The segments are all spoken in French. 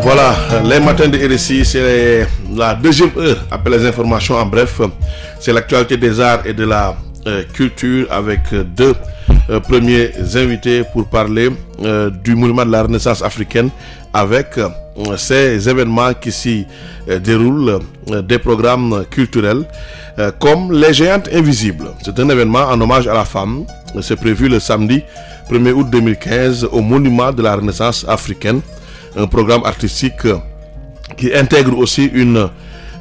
Voilà, les matins de RSI, c'est la deuxième heure. Après les informations en bref, c'est l'actualité des arts et de la culture avec deux premiers invités pour parler du mouvement de la Renaissance africaine avec ces événements qui s'y déroulent, des programmes culturels comme les Géantes Invisibles. C'est un événement en hommage à la femme. C'est prévu le samedi 1er août 2015 au monument de la Renaissance africaine. Un programme artistique qui intègre aussi une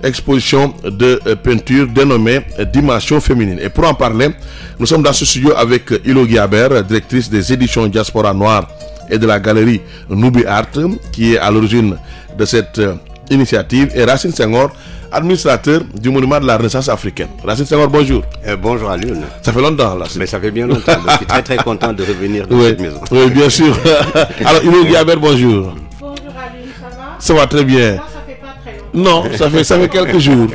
exposition de peinture dénommée Dimension féminine. Et pour en parler, nous sommes dans ce studio avec Hilo Guiabert, directrice des éditions Diaspora Noire et de la galerie Nubi Art, qui est à l'origine de cette initiative, et Racine Senghor, administrateur du monument de la Renaissance africaine. Racine Senghor, bonjour. Bonjour à Lune. Ça fait longtemps là. Mais ça fait bien longtemps. Je suis très très content de revenir dans cette maison. Oui, bien sûr. Alors, Hilo Guiabert, bonjour. Bonjour Aline, ça va? Ça va très bien. Moi, ça fait pas très longtemps. Non, ça fait quelques jours.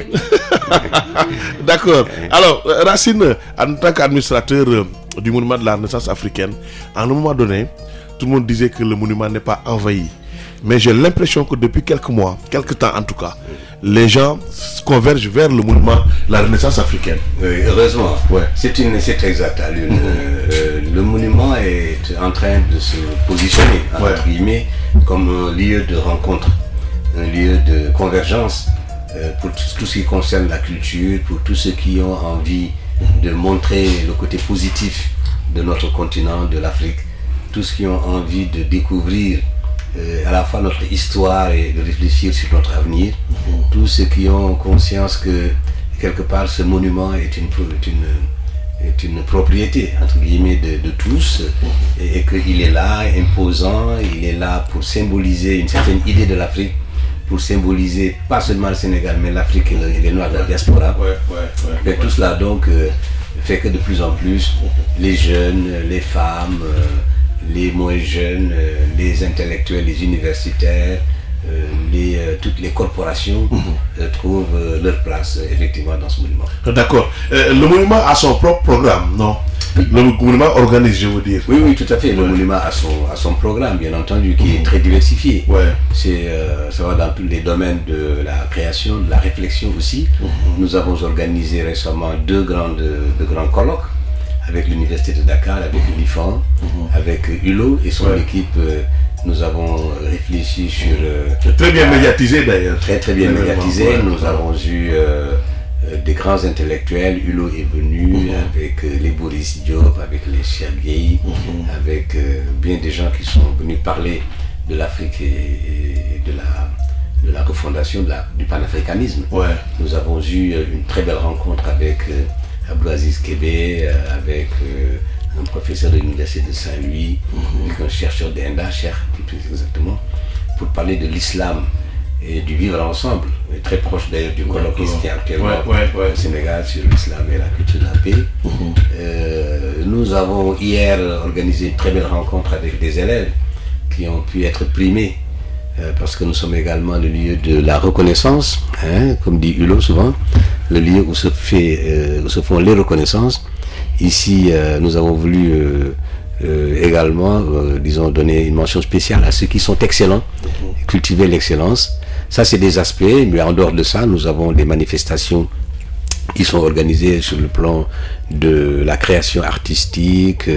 D'accord. Alors, Racine, en tant qu'administrateur du monument de la Renaissance africaine, à un moment donné, tout le monde disait que le monument n'est pas envahi. Mais j'ai l'impression que depuis quelques mois, quelques temps en tout cas, les gens convergent vers le monument de la Renaissance africaine. Oui, heureusement. Ouais. C'est exact, Lune. Le monument est en train de se positionner, entre guillemets, comme un lieu de rencontre, un lieu de convergence pour tout ce qui concerne la culture, pour tous ceux qui ont envie de montrer le côté positif de notre continent, de l'Afrique, tous ceux qui ont envie de découvrir à la fois notre histoire et de réfléchir sur notre avenir, tous ceux qui ont conscience que quelque part ce monument est une propriété entre guillemets de tous, et qu'il est là imposant, il est là pour symboliser une certaine idée de l'Afrique, pour symboliser pas seulement le Sénégal mais l'Afrique et les Noirs de la diaspora. Mais tout cela donc fait que de plus en plus les jeunes, les femmes, les moins jeunes, les intellectuels, les universitaires, toutes les corporations trouvent leur place effectivement dans ce monument. D'accord. Le monument a son propre programme, non? Le monument organise, je veux dire. Oui, tout à fait. Le monument a son programme, bien entendu, qui est très diversifié. Ça va dans tous les domaines de la création, de la réflexion aussi. Nous avons organisé récemment deux grands colloques avec l'Université de Dakar, avec l'IFAN, avec Hilo et son équipe. Nous avons réfléchi sur... très bien médiatisé d'ailleurs. Très bien médiatisé. Nous avons eu des grands intellectuels. Hilo est venu avec les Boris Diop, avec les Chergueï, avec bien des gens qui sont venus parler de l'Afrique et de la refondation du panafricanisme. Nous avons eu une très belle rencontre avec Abdouaziz Kébé, avec un professeur de l'université de Saint-Louis, avec un chercheur d'Inda, plus exactement, pour parler de l'islam et du vivre ensemble, très proche d'ailleurs du colloque qui est actuellement au Sénégal sur l'islam et la culture de la paix. Nous avons hier organisé une très belle rencontre avec des élèves qui ont pu être primés, parce que nous sommes également le lieu de la reconnaissance, comme dit Hulot souvent, le lieu où se font les reconnaissances. Ici, nous avons voulu également, disons, donner une mention spéciale à ceux qui sont excellents, cultiver l'excellence. Ça, c'est des aspects, mais en dehors de ça, nous avons des manifestations qui sont organisées sur le plan de la création artistique,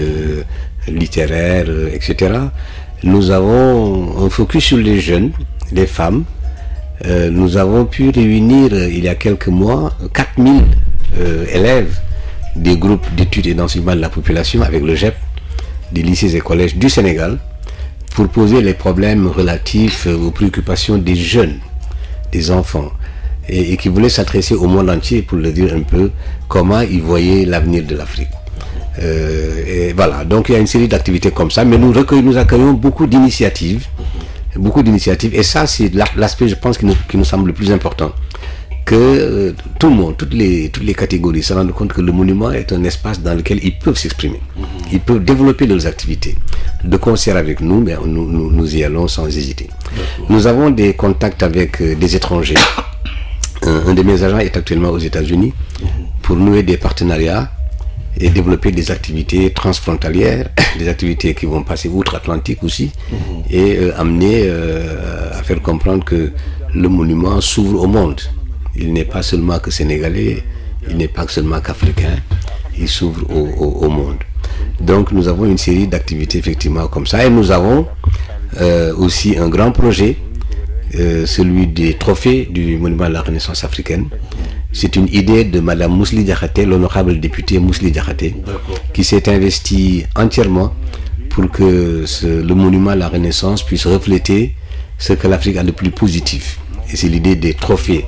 littéraire, etc. Nous avons un focus sur les jeunes, les femmes. Nous avons pu réunir, il y a quelques mois, 4000 élèves des groupes d'études et d'enseignement de la population avec le GEP, des lycées et collèges du Sénégal, pour poser les problèmes relatifs aux préoccupations des jeunes, des enfants, et qui voulaient s'adresser au monde entier pour leur dire un peu comment ils voyaient l'avenir de l'Afrique. Et voilà, donc il y a une série d'activités comme ça, mais nous accueillons beaucoup d'initiatives, et ça c'est l'aspect, je pense, qui nous semble le plus important, que tout le monde, toutes les catégories se rendent compte que le monument est un espace dans lequel ils peuvent s'exprimer, ils peuvent développer leurs activités de concert avec nous, mais nous y allons sans hésiter. Nous avons des contacts avec des étrangers. Un de mes agents est actuellement aux États-Unis pour nouer des partenariats et développer des activités transfrontalières, des activités qui vont passer outre-Atlantique aussi, et amener à faire comprendre que le monument s'ouvre au monde. Il n'est pas seulement que sénégalais, il n'est pas seulement qu'africain, il s'ouvre au monde. Donc nous avons une série d'activités effectivement comme ça, et nous avons aussi un grand projet, celui des trophées du monument de la Renaissance africaine. C'est une idée de Madame Mously Diakhaté, l'honorable députée Mously Diakhaté, qui s'est investie entièrement pour que le monument de la Renaissance puisse refléter ce que l'Afrique a de plus positif. Et c'est l'idée des trophées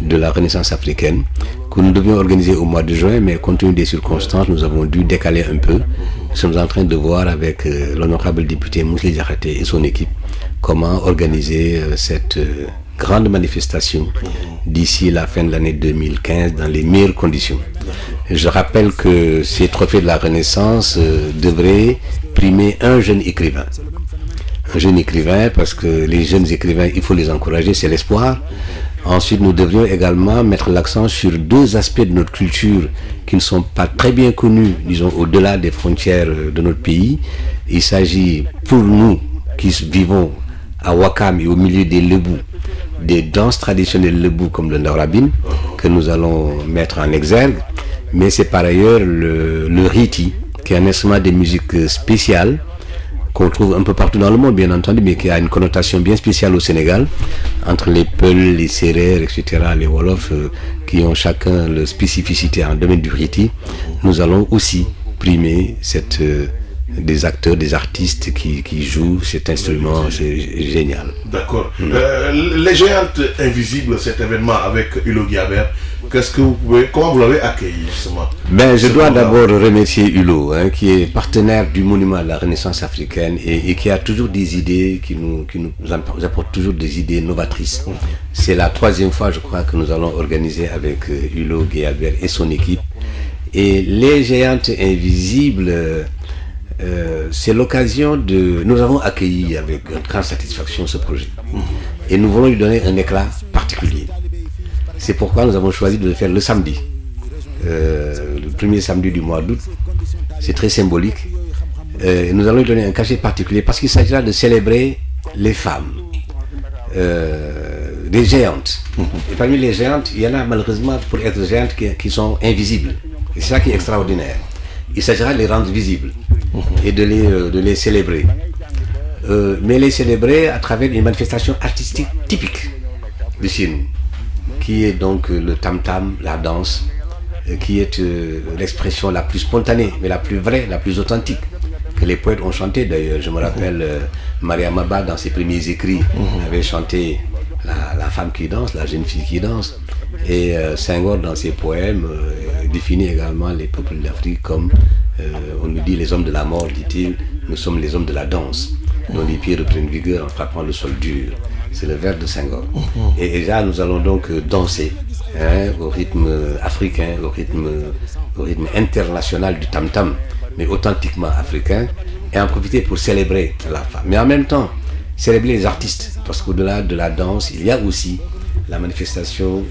de la Renaissance africaine que nous devions organiser au mois de juin, mais compte tenu des circonstances, nous avons dû décaler un peu. Nous sommes en train de voir avec l'honorable député Mously Diakhaté et son équipe comment organiser cette grande manifestation d'ici la fin de l'année 2015 dans les meilleures conditions. Je rappelle que ces trophées de la Renaissance devraient primer un jeune écrivain. Un jeune écrivain, parce que les jeunes écrivains, il faut les encourager, c'est l'espoir. Ensuite, nous devrions également mettre l'accent sur deux aspects de notre culture qui ne sont pas très bien connus, disons, au-delà des frontières de notre pays. Il s'agit, pour nous qui vivons à Ouakam et au milieu des Lebou, des danses traditionnelles Lebou comme le Ndorabine, que nous allons mettre en exergue. Mais c'est par ailleurs le Riti, qui est un instrument de musique spécial, qu'on trouve un peu partout dans le monde, bien entendu, mais qui a une connotation bien spéciale au Sénégal, entre les Peuls, les Sérères, etc., les Wolofs, qui ont chacun leur spécificité en domaine du Riti. Nous allons aussi primer des acteurs, des artistes qui jouent cet instrument, c'est génial. D'accord. Les Géantes Invisibles, cet événement avec Hulot Guiabert, comment vous l'avez accueilli justement? Je dois d'abord remercier Hulot, qui est partenaire du monument de la Renaissance africaine et qui a toujours des idées, qui nous apporte toujours des idées novatrices. C'est la troisième fois, je crois, que nous allons organiser avec Hulot Guiabert et son équipe. Et les Géantes Invisibles, c'est l'occasion de... Nous avons accueilli avec une grande satisfaction ce projet. Et nous voulons lui donner un éclat particulier. C'est pourquoi nous avons choisi de le faire le samedi. Le premier samedi du mois d'août. C'est très symbolique. Nous allons lui donner un cachet particulier parce qu'il s'agira de célébrer les femmes. Des géantes. Et parmi les géantes, il y en a malheureusement pour être géantes qui sont invisibles. Et c'est ça qui est extraordinaire. Il s'agira de les rendre visibles et de les célébrer. Mais les célébrer à travers une manifestation artistique typique de chez nous, qui est donc le tam-tam, la danse, qui est l'expression la plus spontanée, mais la plus vraie, la plus authentique, que les poètes ont chanté d'ailleurs. Je me rappelle Maria Maba, dans ses premiers écrits, avait chanté la femme qui danse, la jeune fille qui danse. Et Senghor, dans ses poèmes, définit également les peuples d'Afrique comme, on nous dit, les hommes de la mort, dit-il, nous sommes les hommes de la danse, dont les pieds reprennent vigueur en frappant le sol dur. C'est le vers de Senghor. Et là, nous allons donc danser au rythme africain, au rythme international du tam-tam, mais authentiquement africain, et en profiter pour célébrer la femme. Mais en même temps, célébrer les artistes, parce qu'au-delà de la danse, il y a aussi la manifestation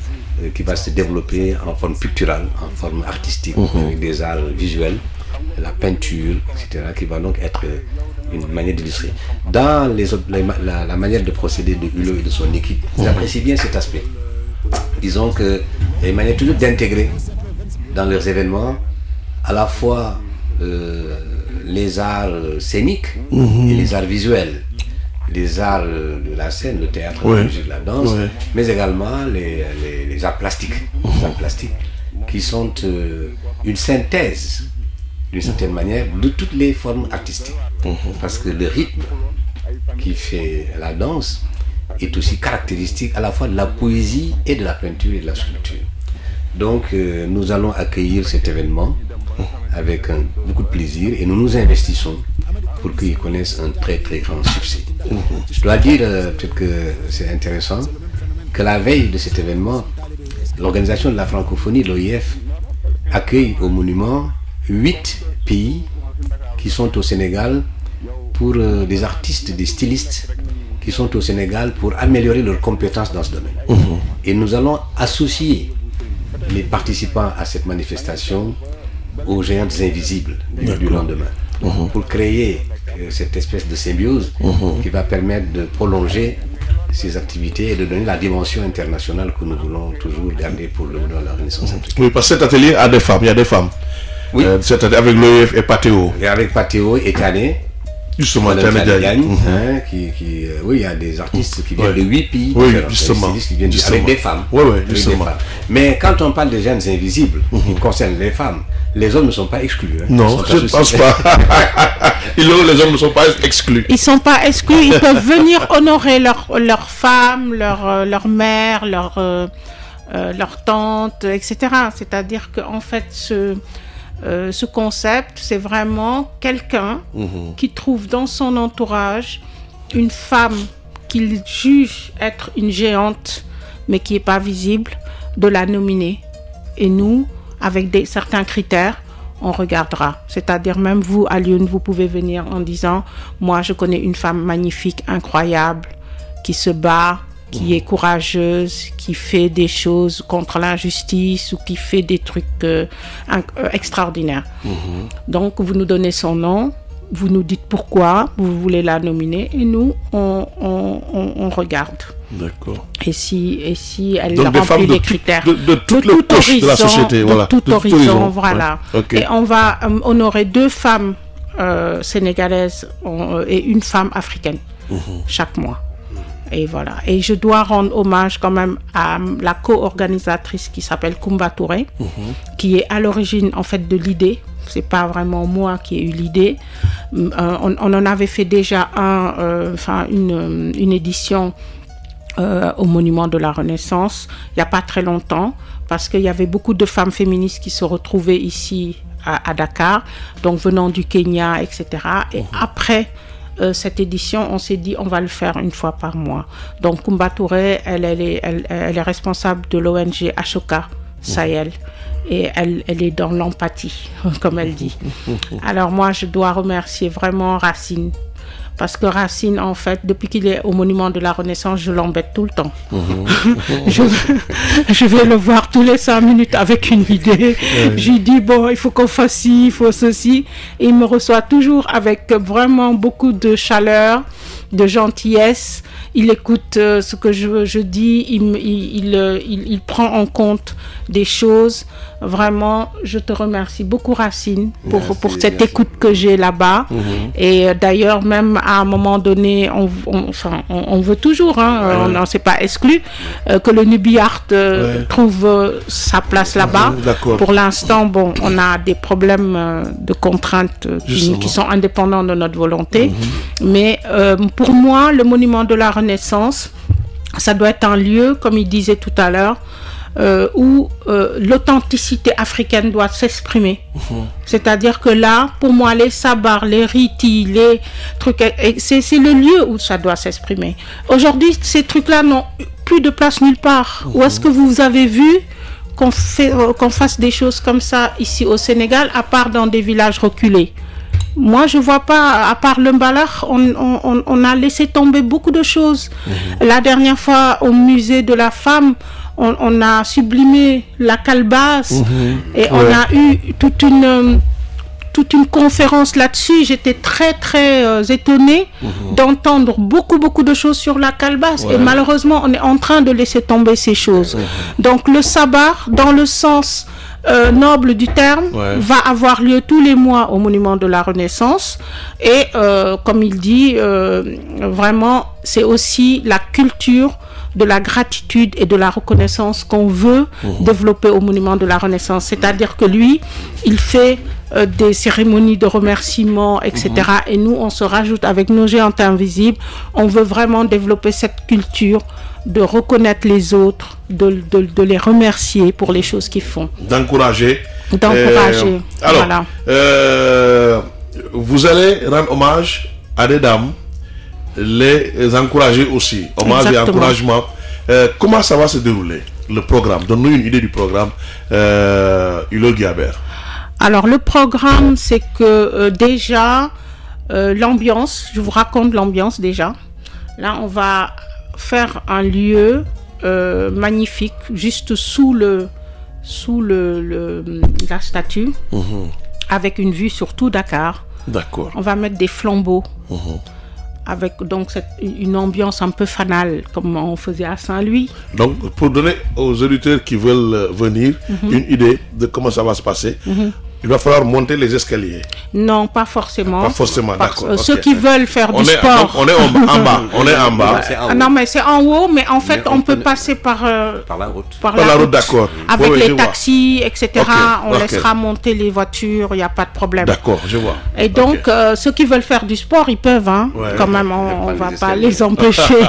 qui va se développer en forme picturale, en forme artistique, avec des arts visuels, la peinture, etc., qui va donc être une manière d'illustrer. Dans la manière de procéder de Hulot et de son équipe, j'apprécie bien cet aspect. Disons que il y a une manière toujours d'intégrer dans leurs événements à la fois les arts scéniques et les arts visuels, les arts de la scène, le théâtre, la musique, la danse, mais également les arts plastiques, qui sont une synthèse, d'une certaine manière, de toutes les formes artistiques. Parce que le rythme qui fait la danse est aussi caractéristique à la fois de la poésie et de la peinture et de la sculpture. Donc nous allons accueillir cet événement avec beaucoup de plaisir et nous nous investissons pour qu'il connaisse un très très grand succès. Je dois dire, peut-être que c'est intéressant, que la veille de cet événement, l'organisation de la francophonie, l'OIF, accueille au monument 8 pays qui sont au Sénégal pour des artistes, des stylistes qui sont au Sénégal pour améliorer leurs compétences dans ce domaine. Et nous allons associer les participants à cette manifestation aux géantes invisibles du lendemain, pour créer cette espèce de symbiose qui va permettre de prolonger ces activités et de donner la dimension internationale que nous voulons toujours garder pour le mouvement de la Renaissance africaine. Oui, parce que cet atelier a des femmes, il y a des femmes. Oui. Avec l'OIF et Patéo. Et avec Patéo et Tané. Justement, Tané Diagne, oui, il y a des artistes qui viennent de 8 pays différents, justement, qui viennent avec des femmes. Oui, justement. Mais quand on parle des jeunes invisibles, qui concernent les femmes, les hommes ne sont pas exclus. Non, je ne pense pas. Les hommes ne sont pas exclus. Ils ne sont pas exclus, ils peuvent venir honorer leur femme, leur mère, leur tante, etc. C'est-à-dire qu'en fait, ce concept, c'est vraiment quelqu'un qui trouve dans son entourage une femme qu'il juge être une géante, mais qui n'est pas visible, de la nominer. Et nous, avec certains critères, on regardera. C'est-à-dire même vous, à Lyon, vous pouvez venir en disant « Moi, je connais une femme magnifique, incroyable, qui se bat, qui est courageuse, qui fait des choses contre l'injustice ou qui fait des trucs extraordinaires. Donc, vous nous donnez son nom, vous nous dites pourquoi vous voulez la nominer et nous, on regarde. D'accord. Et si elle donc remplit les critères de toutes les couches de la société, voilà. De tout horizon, voilà. Ouais. Okay. Et on va honorer 2 femmes sénégalaises et une femme africaine chaque mois. Et voilà. Et je dois rendre hommage quand même à la co-organisatrice qui s'appelle Koumba Touré, qui est à l'origine en fait de l'idée. C'est pas vraiment moi qui ai eu l'idée. On en avait fait déjà une édition au Monument de la Renaissance il n'y a pas très longtemps, parce qu'il y avait beaucoup de femmes féministes qui se retrouvaient ici à Dakar, donc venant du Kenya, etc. Et après cette édition, on s'est dit on va le faire une fois par mois. Donc Koumba Touré, elle est responsable de l'ONG Ashoka Sahel et elle est dans l'empathie, comme elle dit. Alors moi, je dois remercier vraiment Racine, parce que Racine, en fait, depuis qu'il est au Monument de la Renaissance, je l'embête tout le temps. Je vais le voir tous les 5 minutes avec une idée. Je lui dis, bon, il faut qu'on fasse ci, il faut ceci. Et il me reçoit toujours avec vraiment beaucoup de chaleur, de gentillesse. Il écoute ce que je dis, il prend en compte des choses. Vraiment, je te remercie beaucoup, Racine, pour cette écoute que j'ai là-bas. Et d'ailleurs, même à un moment donné, on veut toujours, on n'en s'est pas exclu, que le Nubi Art trouve sa place là-bas. Pour l'instant, bon, on a des problèmes de contraintes qui sont indépendants de notre volonté. Mais pour moi, le Monument de la Renaissance, ça doit être un lieu, comme il disait tout à l'heure, où l'authenticité africaine doit s'exprimer. C'est-à-dire que là, pour moi, les sabars, les ritis, les trucs, c'est le lieu où ça doit s'exprimer. Aujourd'hui, ces trucs-là n'ont plus de place nulle part. Où est-ce que vous avez vu qu'on fasse des choses comme ça ici au Sénégal, à part dans des villages reculés? Moi, je vois pas, à part le Mbalakh, on a laissé tomber beaucoup de choses. La dernière fois, au musée de la femme, on a sublimé la calebasse et on a eu toute une conférence là-dessus. J'étais très, très étonnée d'entendre beaucoup de choses sur la calebasse. Et malheureusement, on est en train de laisser tomber ces choses. Donc, le sabar, dans le sens noble du terme, va avoir lieu tous les mois au Monument de la Renaissance. Et comme il dit, vraiment, c'est aussi la culture de la gratitude et de la reconnaissance qu'on veut développer au Monument de la Renaissance. C'est-à-dire que lui, il fait des cérémonies de remerciement, etc. Et nous, on se rajoute avec nos géantes invisibles. On veut vraiment développer cette culture de reconnaître les autres, de les remercier pour les choses qu'ils font. D'encourager. Alors, voilà. Vous allez rendre hommage à des dames, les encourager aussi. Hommage et encouragement. Comment ça va se dérouler, le programme? Donne-nous une idée du programme, Hulot Guiabert. Alors, le programme, c'est que déjà, l'ambiance, je vous raconte l'ambiance déjà. Là, on va faire un lieu magnifique, juste sous la statue, avec une vue sur tout Dakar. D'accord. On va mettre des flambeaux avec donc une ambiance un peu fanale, comme on faisait à Saint-Louis. Donc, pour donner aux auditeurs qui veulent venir une idée de comment ça va se passer, il va falloir monter les escaliers. Non, pas forcément. Pas forcément, d'accord. Ceux qui veulent faire du sport. Donc, on est en bas. On est en bas. Non, mais c'est en haut, mais en fait, on peut passer par la route. Par la route, d'accord. Avec les taxis, etc. On laissera monter les voitures, il n'y a pas de problème. D'accord, je vois. Et donc, ceux qui veulent faire du sport, ils peuvent, hein. Quand même, on ne va pas les empêcher.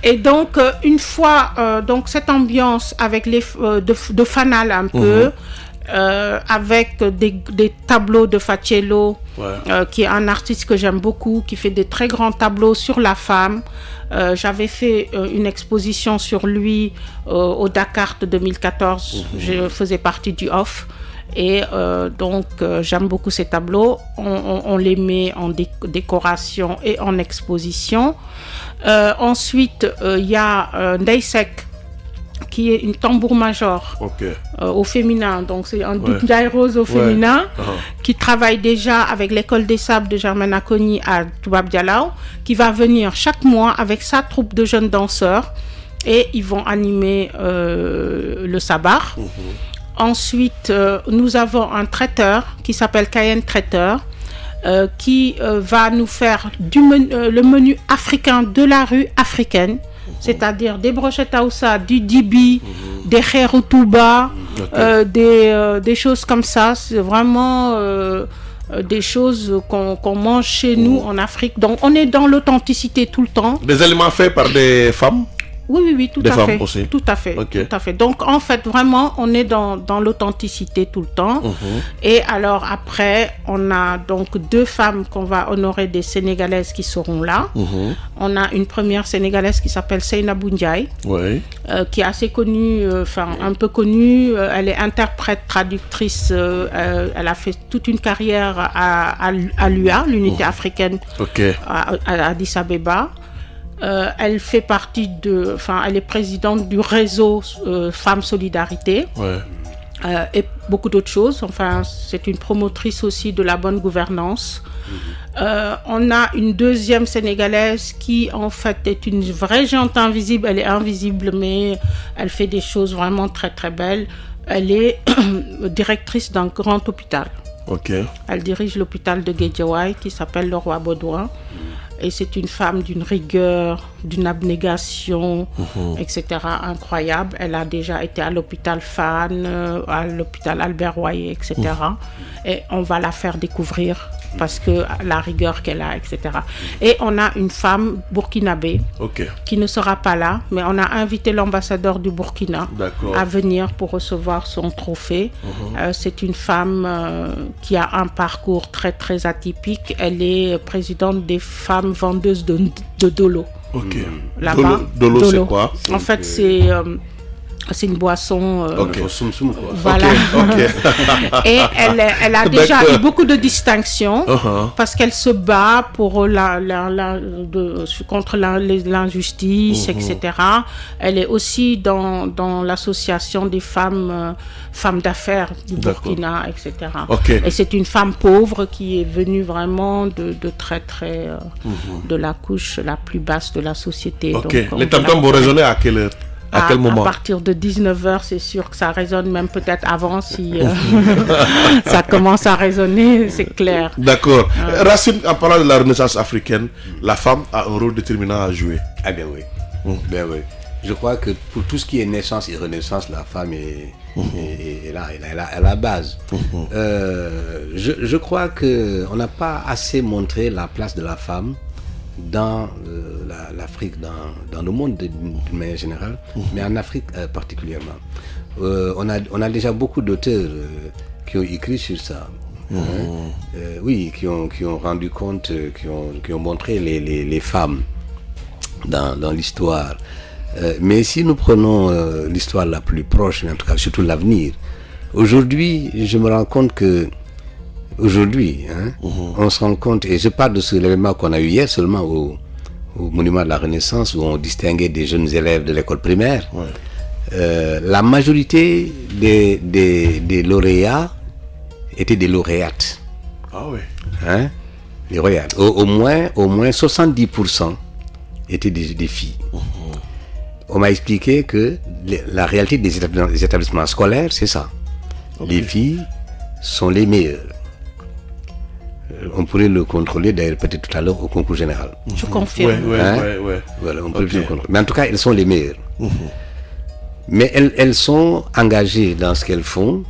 Et donc, une fois donc cette ambiance avec les de fanal un peu, avec des tableaux de Facello, qui est un artiste que j'aime beaucoup, qui fait des très grands tableaux sur la femme. J'avais fait une exposition sur lui au Dakar de 2014. Je faisais partie du OFF. Et donc, j'aime beaucoup ces tableaux. On les met en décoration et en exposition. Ensuite, il y a Ndeysek, qui est une tambour-major au féminin. Donc, c'est un Ndiaye Rose au féminin qui travaille déjà avec l'école des sables de Germaine Acogny à Toubab Dialaw, qui va venir chaque mois avec sa troupe de jeunes danseurs et ils vont animer le sabar. Ensuite, nous avons un traiteur qui s'appelle Cayenne Traiteur, qui va nous faire le menu africain de la rue africaine, c'est-à-dire des brochettes Aoussa, du dibi, des khéroutouba, des choses comme ça. C'est vraiment des choses qu'on mange chez nous en Afrique. Donc, on est dans l'authenticité tout le temps. Des aliments faits par des femmes? Oui, tout des à femmes fait. Aussi. Tout à fait, tout à fait. Donc, en fait, vraiment, on est dans l'authenticité tout le temps. Et alors, après, on a donc 2 femmes qu'on va honorer, des Sénégalaises qui seront là. On a une première Sénégalaise qui s'appelle Seynabou Ndiaye, qui est assez connue, un peu connue. Elle est interprète, traductrice. Elle a fait toute une carrière à l'UA, l'unité africaine, à Addis Abeba. Elle fait partie elle est présidente du réseau Femmes Solidarité et beaucoup d'autres choses. Enfin, c'est une promotrice aussi de la bonne gouvernance. On a une deuxième Sénégalaise qui, en fait, est une vraie gente invisible. Elle est invisible, mais elle fait des choses vraiment très, très belles. Elle est directrice d'un grand hôpital. Elle dirige l'hôpital de Guédiawaye qui s'appelle le Roi Baudouin. Et c'est une femme d'une rigueur, d'une abnégation, etc. incroyable. Elle a déjà été à l'hôpital Fann, à l'hôpital Albert Royer, etc. Et on va la faire découvrir parce que la rigueur qu'elle a, etc. Et on a une femme burkinabé qui ne sera pas là, mais on a invité l'ambassadeur du Burkina à venir pour recevoir son trophée. C'est une femme qui a un parcours très, très atypique. Elle est présidente des femmes vendeuses de Dolo. Là-bas. Dolo, c'est quoi? En fait, c'est une boisson. Voilà. Et elle a déjà eu beaucoup de distinctions parce qu'elle se bat pour contre l'injustice, etc. Elle est aussi dans l'association des femmes d'affaires du Burkina, etc. Et c'est une femme pauvre qui est venue vraiment de très très de la couche la plus basse de la société. Donc, les tam-tams vont résonner à quelle heure? À quel moment? À partir de 19h, c'est sûr que ça résonne, même peut-être avant si ça commence à résonner, c'est clair. D'accord. Racine, en parlant de la Renaissance africaine, la femme a un rôle déterminant à jouer. Ah bien oui. Ben oui. Je crois que pour tout ce qui est naissance et renaissance, la femme est là, elle est à la base. Je crois qu'on n'a pas assez montré la place de la femme dans l'Afrique, dans le monde d'une manière générale, mais en Afrique particulièrement. On a déjà beaucoup d'auteurs qui ont écrit sur ça. Qui ont rendu compte, qui ont montré les femmes dans l'histoire. Mais si nous prenons l'histoire la plus proche, mais en tout cas surtout l'avenir, aujourd'hui, je me rends compte que aujourd'hui, on se rend compte, et je parle de ce événement qu'on a eu hier seulement au monument de la Renaissance, où on distinguait des jeunes élèves de l'école primaire. La majorité des lauréats étaient des lauréates. Ah oui. Les royales. Au moins 70% étaient des filles. On m'a expliqué que la réalité des établissements scolaires, c'est ça. Les filles sont les meilleures. On pourrait le contrôler d'ailleurs peut-être tout à l'heure au concours général. Je confirme. Voilà, on peut le contrôler. Mais en tout cas, elles sont les meilleures. Mais elles sont engagées dans ce qu'elles font.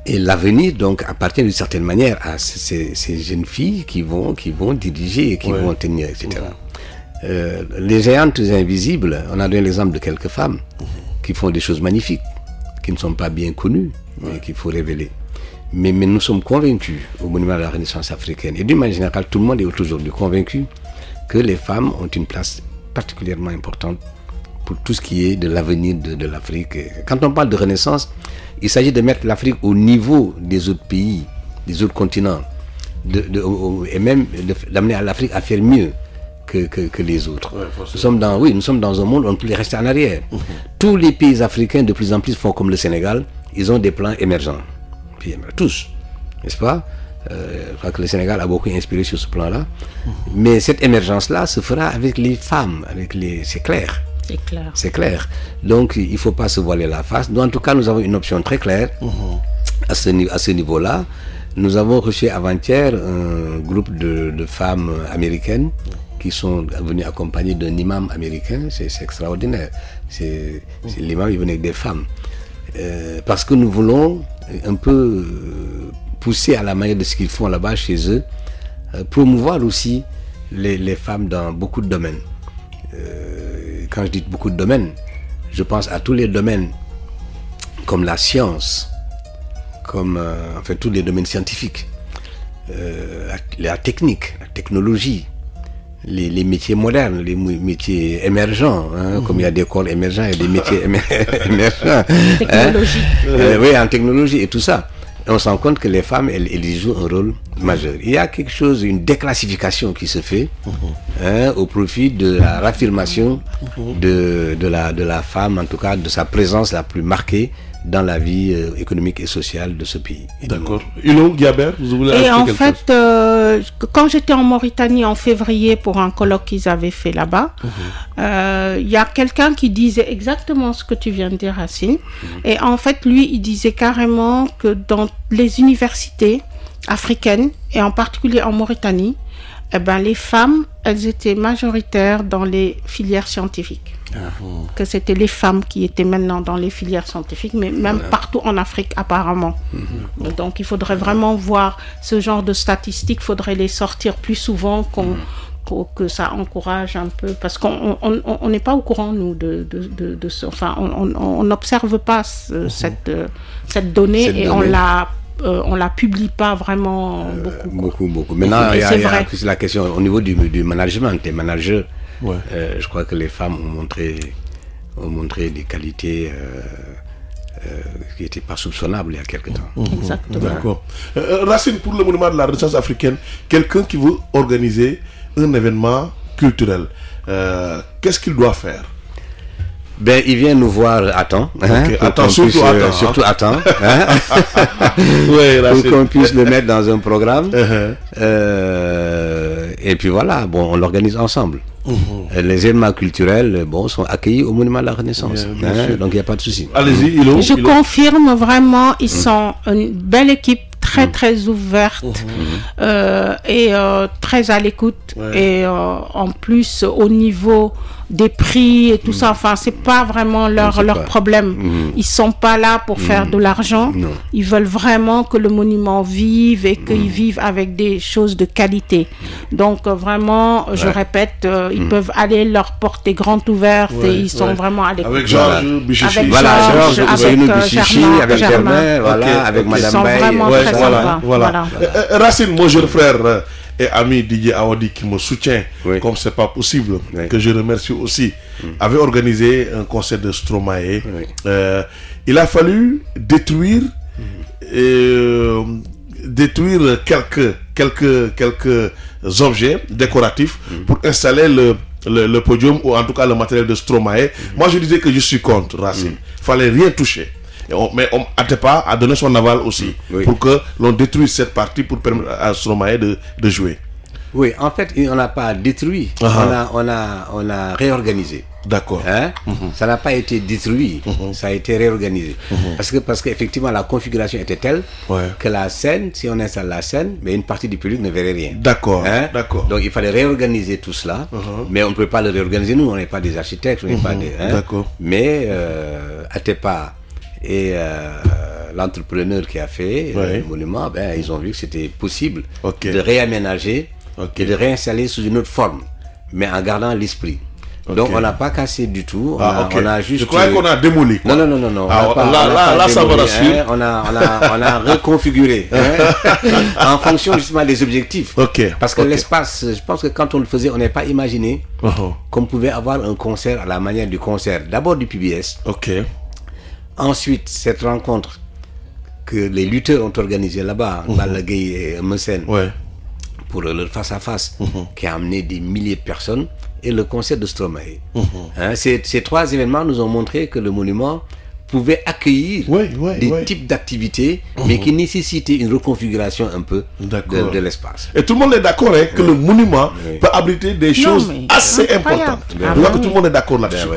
Et l'avenir, donc, appartient d'une certaine manière à ces jeunes filles qui vont diriger et qui vont tenir, etc. Les géantes invisibles, on a donné l'exemple de quelques femmes qui font des choses magnifiques, qui ne sont pas bien connues, mais qu'il faut révéler. Mais nous sommes convaincus, au Monument de la Renaissance africaine, et d'une manière générale, tout le monde est aujourd'hui convaincu que les femmes ont une place particulièrement importante pour tout ce qui est de l'avenir de l'Afrique. Quand on parle de Renaissance, il s'agit de mettre l'Afrique au niveau des autres pays, des autres continents, et même d'amener l'Afrique à faire mieux que les autres. Nous sommes dans un monde où on ne peut plus rester en arrière. Tous les pays africains de plus en plus font comme le Sénégal, ils ont des plans émergents. Tous, n'est-ce pas? Je crois que le Sénégal a beaucoup inspiré sur ce plan-là. Mais cette émergence-là se fera avec les femmes, c'est clair. C'est clair. Donc, il ne faut pas se voiler la face. Donc, en tout cas, nous avons une option très claire à ce niveau-là. Nous avons reçu avant-hier un groupe de femmes américaines qui sont venues accompagnées d'un imam américain. C'est extraordinaire. L'imam, il venait avec des femmes. Parce que nous voulons un peu pousser à la manière de ce qu'ils font là-bas chez eux, promouvoir aussi les femmes dans beaucoup de domaines. Quand je dis beaucoup de domaines, je pense à tous les domaines comme la science, comme tous les domaines scientifiques, la technique, la technologie, les métiers modernes, les métiers émergents, comme il y a des corps émergents et des métiers émergents. Technologie. Oui, en technologie et tout ça. On se rend compte que les femmes, elles jouent un rôle majeur. Il y a quelque chose, une déclassification qui se fait au profit de la raffirmation de la femme, en tout cas de sa présence la plus marquée dans la vie économique et sociale de ce pays. D'accord. Hulot, Guiabert, vous voulez ajouter quelque chose? Et en fait, quand j'étais en Mauritanie en février pour un colloque qu'ils avaient fait là-bas, il y a quelqu'un qui disait exactement ce que tu viens de dire, Racine. Et en fait, lui, il disait carrément que dans les universités africaines, et en particulier en Mauritanie, les femmes, elles étaient majoritaires dans les filières scientifiques. Que c'était les femmes qui étaient maintenant dans les filières scientifiques, mais même partout en Afrique apparemment. Donc il faudrait vraiment voir ce genre de statistiques, il faudrait les sortir plus souvent, que ça encourage un peu, parce qu'on n'est pas au courant, nous, de ce, enfin, on n'observe pas cette donnée et on la publie pas vraiment beaucoup. Maintenant, il y a la question au niveau du management, des managers. Je crois que les femmes ont montré des qualités qui n'étaient pas soupçonnables il y a quelque temps. Exactement. D'accord. Racine, pour le Monument de la Renaissance africaine, quelqu'un qui veut organiser un événement culturel, qu'est-ce qu'il doit faire? Il vient nous voir à temps. Surtout à temps. Pour qu'on puisse le mettre dans un programme. Et puis voilà, on l'organise ensemble. Les événements culturels sont accueillis au Monument de la Renaissance. Donc il n'y a pas de souci. Allez-y, Hulot. Je confirme vraiment, ils sont une belle équipe, très ouverte et très à l'écoute. Et en plus, au niveau des prix et tout ça, enfin, c'est pas vraiment leur problème. Ils sont pas là pour faire de l'argent. Ils veulent vraiment que le monument vive et qu'ils vivent avec des choses de qualité. Donc vraiment, je répète, ils peuvent aller leur porter grande ouverte et ils sont vraiment à l'écoute. Avec Georges Bichichi. Avec Germain, avec Madame Baye. Voilà. Racine, mon jeune frère et ami Didier Awadi, qui me soutient comme c'est pas possible, que je remercie aussi, avait organisé un concert de Stromae. Il a fallu détruire quelques objets décoratifs pour installer le podium, ou en tout cas le matériel de Stromae. Moi je disais que je suis contre, Racine. Fallait rien toucher. Mais on n'arrêtait pas à donner son aval aussi pour que l'on détruise cette partie pour permettre à Stromae de jouer. Oui, en fait, on n'a pas détruit, on a réorganisé. D'accord. Hein? Ça n'a pas été détruit, ça a été réorganisé. Parce qu'effectivement, la configuration était telle que la scène, si on installe la scène, mais une partie du public ne verrait rien. D'accord. Hein? D'accord. Donc il fallait réorganiser tout cela, mais on ne peut pas le réorganiser, nous, on n'est pas des architectes, on n'est pas des... Hein? D'accord. Mais Atepa et l'entrepreneur qui a fait le monument, ben, ils ont vu que c'était possible de réaménager et de réinstaller sous une autre forme, mais en gardant l'esprit. Donc on n'a pas cassé du tout, on a juste... Je croyais qu'on a démoli. Non. Là, ça me rassure. On a reconfiguré en fonction justement des objectifs. Parce que l'espace, je pense que quand on le faisait, on n'est pas imaginé qu'on pouvait avoir un concert à la manière du concert. D'abord du PBS. Ensuite, cette rencontre que les lutteurs ont organisée là-bas, Balla Gaye et Messène, pour leur face-à-face, qui a amené des milliers de personnes, et le concert de Stromae. Ces trois événements nous ont montré que le monument pouvait accueillir des types d'activités, mais qui nécessitaient une reconfiguration un peu de l'espace. Et tout le monde est d'accord que le monument peut abriter des choses assez importantes. Je vois que tout le monde est d'accord là-dessus.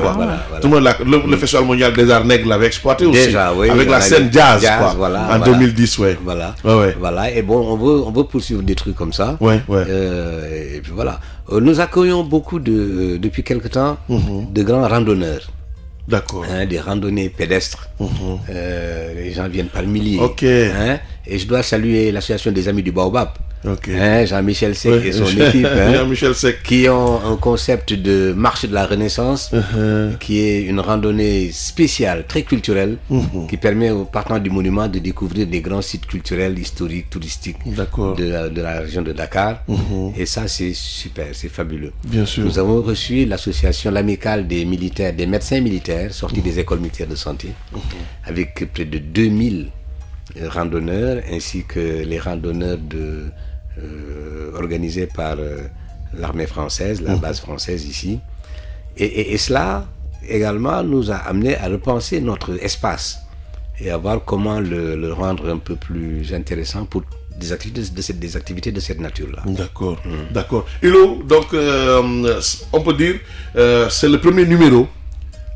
Tout le monde, le Festival mondial des arts nègres l'avait exploité aussi. Déjà, avec la scène jazz, en 2010. Voilà. Et bon, on veut poursuivre des trucs comme ça. Et puis voilà. Nous accueillons beaucoup depuis quelque temps de grands randonneurs. D'accord. Des randonnées pédestres. Les gens viennent par milliers. Et je dois saluer l'association des Amis du Baobab. Jean-Michel Sec et son équipe. Jean-Michel Sec. Qui ont un concept de marche de la Renaissance, qui est une randonnée spéciale, très culturelle, qui permet aux partisans du monument de découvrir des grands sites culturels, historiques, touristiques de la région de Dakar. Et ça, c'est super, c'est fabuleux. Bien sûr. Nous avons reçu l'association, l'amicale des militaires, des médecins militaires sortis des écoles militaires de santé, avec près de 2000 randonneurs, ainsi que les randonneurs organisés par l'armée française, la base française ici. Et cela également nous a amené à repenser notre espace et à voir comment le rendre un peu plus intéressant pour des activités de cette nature-là. D'accord. Hulot, donc on peut dire c'est le premier numéro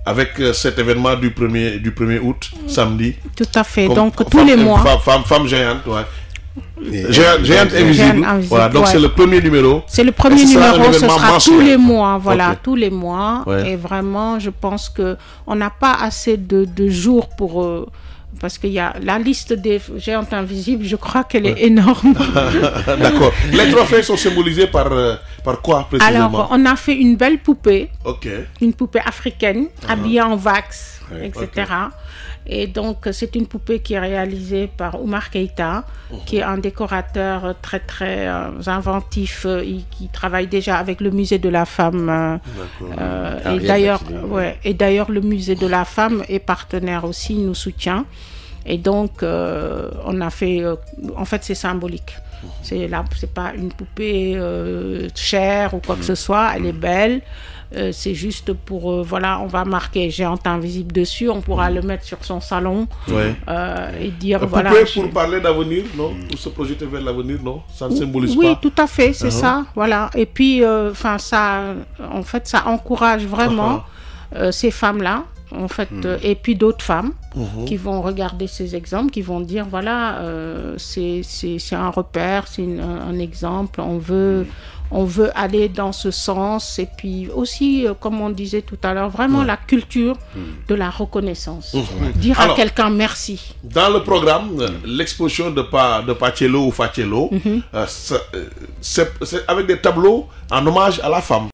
avec cet événement du 1er août, samedi. Tout à fait, donc tous les mois. Femme géante, Géante invisible. Voilà, donc c'est le premier numéro. C'est le premier numéro, ce sera tous les mois, tous les mois. Et vraiment, je pense qu'on n'a pas assez de jours pour... parce qu'il y a la liste des géantes invisibles, je crois qu'elle est énorme. D'accord. Les trophées sont symbolisés par quoi précisément? Alors, on a fait une belle poupée, une poupée africaine, habillée en wax, etc. Et donc, c'est une poupée qui est réalisée par Oumar Keïta, qui est un décorateur très, très inventif, qui travaille déjà avec le musée de la femme. Et d'ailleurs, le musée de la femme est partenaire aussi, nous soutient. Et donc, on a fait... en fait, c'est symbolique. C'est pas une poupée chère ou quoi que ce soit, elle est belle. C'est juste pour, on va marquer Géante invisible dessus, on pourra le mettre sur son salon et dire pour parler d'avenir, non? Pour se projeter vers l'avenir, non? Ça ne symbolise pas? Oui, tout à fait, c'est ça, voilà. Et puis, ça encourage vraiment ces femmes-là, en fait, et puis d'autres femmes qui vont regarder ces exemples, qui vont dire, c'est un repère, c'est un exemple, on veut aller dans ce sens. Et puis aussi, comme on disait tout à l'heure, vraiment la culture de la reconnaissance. Dire à quelqu'un merci. Dans le programme, l'exposition de Pacello ou Facello, c'est avec des tableaux en hommage à la femme.